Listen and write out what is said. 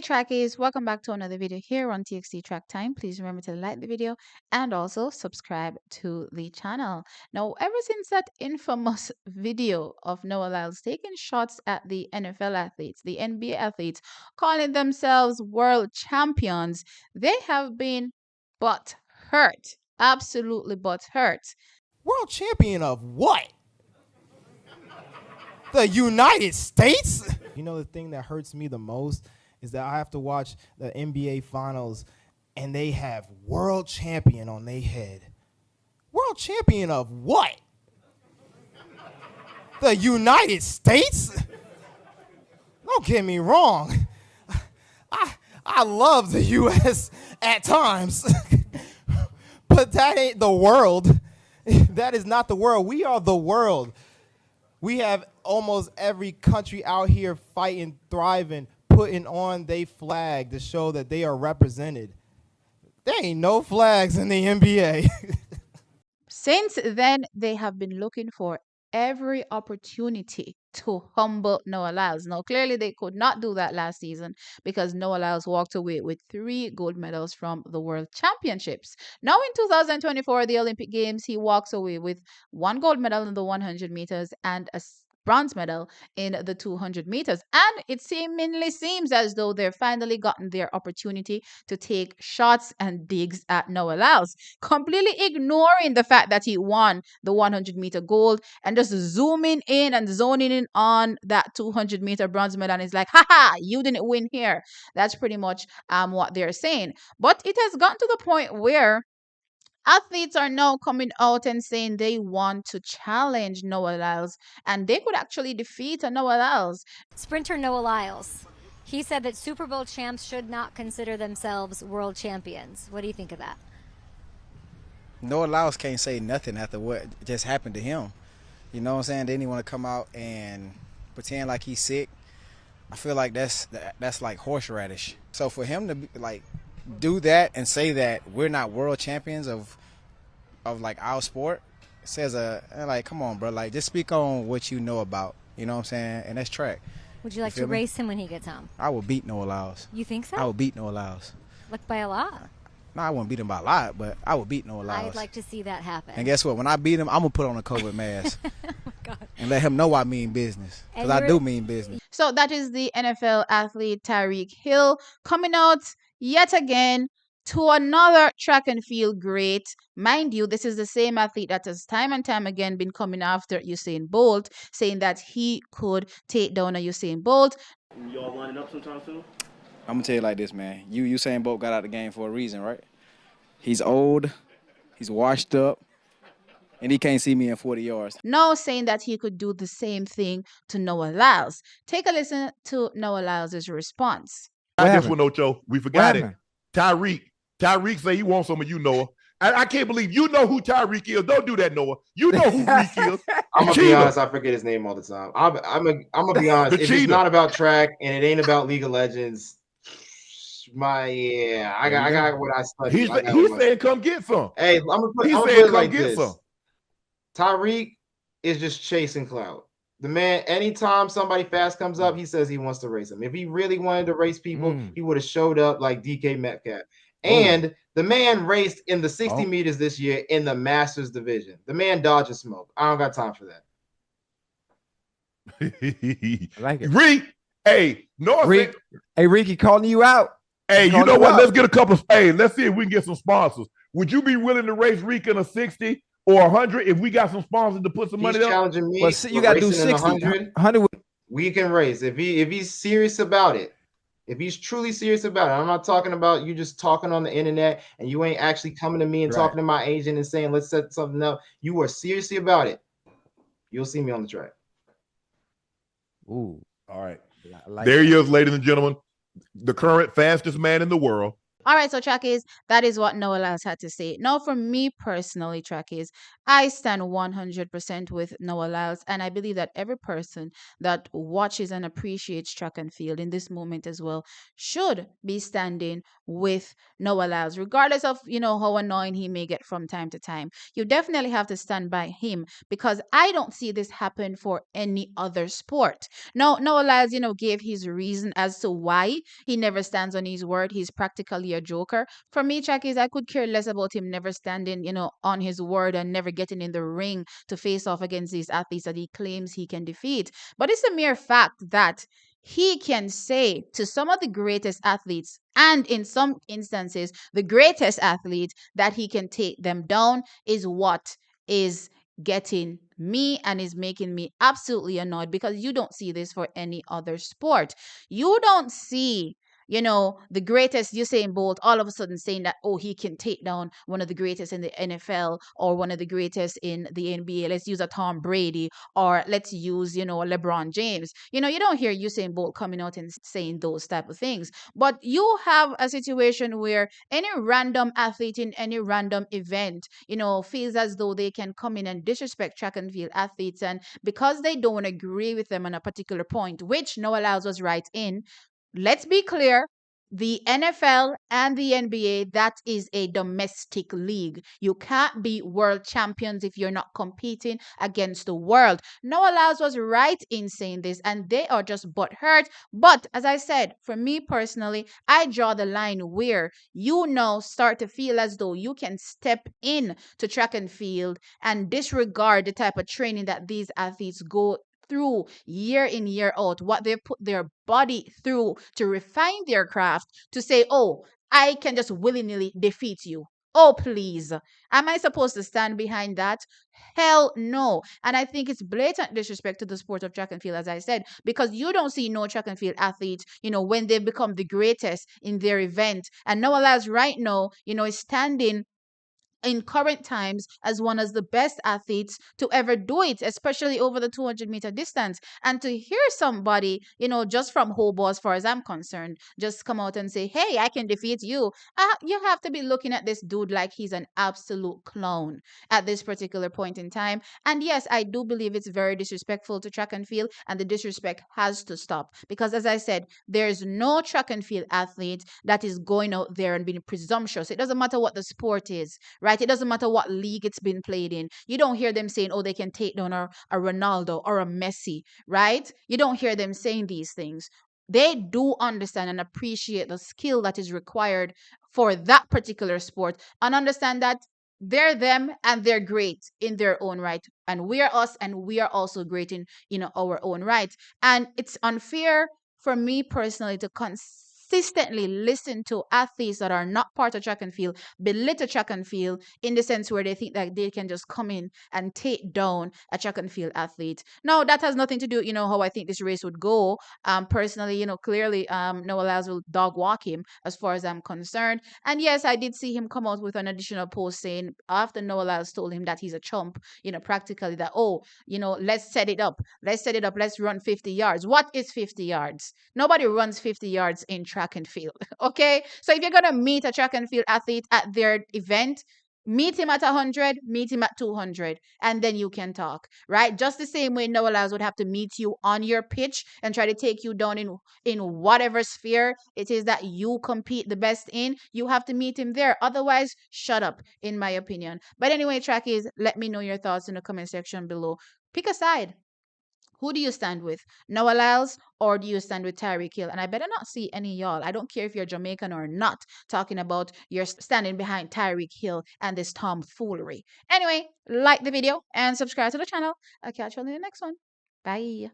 Hey trackies, welcome back to another video here on TXT Track Time. Please remember to like the video and also subscribe to the channel. Now, ever since that infamous video of Noah Lyles taking shots at the NFL athletes, the NBA athletes, calling themselves world champions, they have been butt hurt. Absolutely butt hurt. World champion of what? The United States? You know, the thing that hurts me the most is that I have to watch the NBA finals and they have world champion on their head. World champion of what? The United States? Don't get me wrong. I love the U.S. at times, but that ain't the world. That is not the world. We are the world. We have almost every country out here fighting, thriving, putting on their flag to show that they are represented. There ain't no flags in the NBA. Since then, they have been looking for every opportunity to humble Noah Lyles. Now, clearly, they could not do that last season because Noah Lyles walked away with 3 gold medals from the World Championships. Now, in 2024, the Olympic Games, he walks away with 1 gold medal in the 100 meters and a bronze medal in the 200 meters. And it seemingly seems as though they've finally gotten their opportunity to take shots and digs at Noah Lyles, completely ignoring the fact that he won the 100-meter gold and just zooming in and zoning in on that 200-meter bronze medal. And it's like, haha, you didn't win here. That's pretty much what they're saying. But it has gotten to the point where athletes are now coming out and saying they want to challenge Noah Lyles, and they could actually defeat a Noah Lyles. Sprinter Noah Lyles, he said that Super Bowl champs should not consider themselves world champions. What do you think of that? Noah Lyles can't say nothing after what just happened to him. You know what I'm saying? Then he want to come out and pretend like he's sick. I feel like that's like horseradish. So for him to do that and say that we're not world champions of like our sport says like, come on, bro, like just speak on what you know about, you know what I'm saying? And that's track. Would you like to race him when he gets home? I will beat Noah Lyles. You think so? I will beat Noah Lyles. Like by a lot? No, I wouldn't beat him by a lot, but I would beat Noah Lyles. I'd like to see that happen. And guess what? When I beat him, I'm gonna put on a COVID mask. Oh my God. And let him know I mean business, because I do mean business. So that is the NFL athlete Tyreek Hill coming out yet again to another track and field great. Mind you, this is the same athlete that has time and time again been coming after Usain Bolt, saying that he could take down a Usain Bolt. Y'all lining up sometime soon? I'm gonna tell you like this, man. Usain Bolt got out of the game for a reason, right? He's old, he's washed up, and he can't see me in 40 yards. Now saying that he could do the same thing to Noah Lyles. Take a listen to Noah Lyles' response. This one, Ocho, we forgot it. Tyreek say he wants some of you, Noah. I can't believe you know who Tyreek is. Don't do that, Noah. You know who Reek is. I'm gonna be honest, I forget his name all the time. I'm gonna be honest. If it's not about track and it ain't about League of Legends, I got what I studied. He's saying come get some. Hey, I'm gonna put it like this. Tyreek is just chasing clout. The man, anytime somebody fast comes up, he says he wants to race him. If he really wanted to race people, he would have showed up like DK Metcalf. And the man raced in the 60 meters this year in the Masters division. The man dodges smoke. I don't got time for that. I like it. Reek, hey, Reek, he calling you out. Hey, you know what? Let's get a couple of, let's see if we can get some sponsors. Would you be willing to race Reek in a 60 or 100 if we got some sponsors to put some money up? He's challenging me. Well, see, you got to do 60. 100. We can race. If he's serious about it, if he's truly serious about it, I'm not talking about you just talking on the internet and you ain't actually coming to me and talking to my agent and saying, let's set something up. You are seriously about it. You'll see me on the track. Ooh. All right. Like there he is, ladies and gentlemen. The current fastest man in the world, All right, so Trackies, that is what Noah Lyles had to say. Now, for me personally, Trackies, I stand 100% with Noah Lyles, and I believe that every person that watches and appreciates track and field in this moment as well should be standing with Noah Lyles, regardless of how annoying he may get from time to time. You definitely have to stand by him because I don't see this happen for any other sport. Now, Noah Lyles, gave his reason as to why he never stands on his word. He's practically a joker. For me, Chuck, is I could care less about him never standing, on his word and never getting in the ring to face off against these athletes that he claims he can defeat. But it's a mere fact that he can say to some of the greatest athletes, and in some instances, the greatest athlete, that he can take them down is what is getting me and is making me absolutely annoyed because you don't see this for any other sport. You don't see the greatest Usain Bolt all of a sudden saying that, oh, he can take down one of the greatest in the NFL or one of the greatest in the NBA. Let's use a Tom Brady or let's use, LeBron James. You don't hear Usain Bolt coming out and saying those type of things. But you have a situation where any random athlete in any random event, feels as though they can come in and disrespect track and field athletes. And because they don't agree with them on a particular point, which Noah Lyles was right in, let's be clear, the NFL and the NBA, that is a domestic league. You can't be world champions if you're not competing against the world. Noah Lyles was right in saying this, and they are just butthurt. But as I said, for me personally, I draw the line where you now start to feel as though you can step in to track and field and disregard the type of training that these athletes go through year in, year out, what they put their body through to refine their craft, to say, oh, I can just willy nilly defeat you. Oh, please. Am I supposed to stand behind that? Hell no. And I think it's blatant disrespect to the sport of track and field, as I said, because you don't see no track and field athletes, when they become the greatest in their event. And Noah Lyles right now, is standing in current times as one of the best athletes to ever do it, especially over the 200-meter distance. And to hear somebody, just from Hobo, as far as I'm concerned, just come out and say, hey, I can defeat you. You have to be looking at this dude like he's an absolute clown at this particular point in time. And yes, I do believe it's very disrespectful to track and field, and the disrespect has to stop. Because as I said, there's no track and field athlete that is going out there and being presumptuous. It doesn't matter what the sport is, right? It doesn't matter what league it's been played in. You don't hear them saying, oh, they can take down a Ronaldo or a Messi, right? You don't hear them saying these things. They do understand and appreciate the skill that is required for that particular sport and understand that they're them and they're great in their own right. And we are us and we are also great in our own right. And it's unfair for me personally to consistently listen to athletes that are not part of track and field belittle track and field in the sense where they think that they can just come in and take down a track and field athlete. No, that has nothing to do, how I think this race would go. Personally, clearly, Noah Lyles will dog walk him as far as I'm concerned. And yes, I did see him come out with an additional post saying after Noah Lyles told him that he's a chump, practically that, oh, let's set it up. Let's set it up. Let's run 50 yards. What is 50 yards? Nobody runs 50 yards in track and field. Okay. So if you're going to meet a track and field athlete at their event, meet him at 100, meet him at 200, and then you can talk, right? Just the same way Noah Lyles would have to meet you on your pitch and try to take you down in whatever sphere it is that you compete the best in. You have to meet him there. Otherwise, shut up, in my opinion. But anyway, Trackies, let me know your thoughts in the comment section below. Pick a side. Who do you stand with? Noah Lyles or do you stand with Tyreek Hill? And I better not see any y'all. I don't care if you're Jamaican or not talking about you're standing behind Tyreek Hill and this tomfoolery. Anyway, like the video and subscribe to the channel. I'll catch you on the next one. Bye.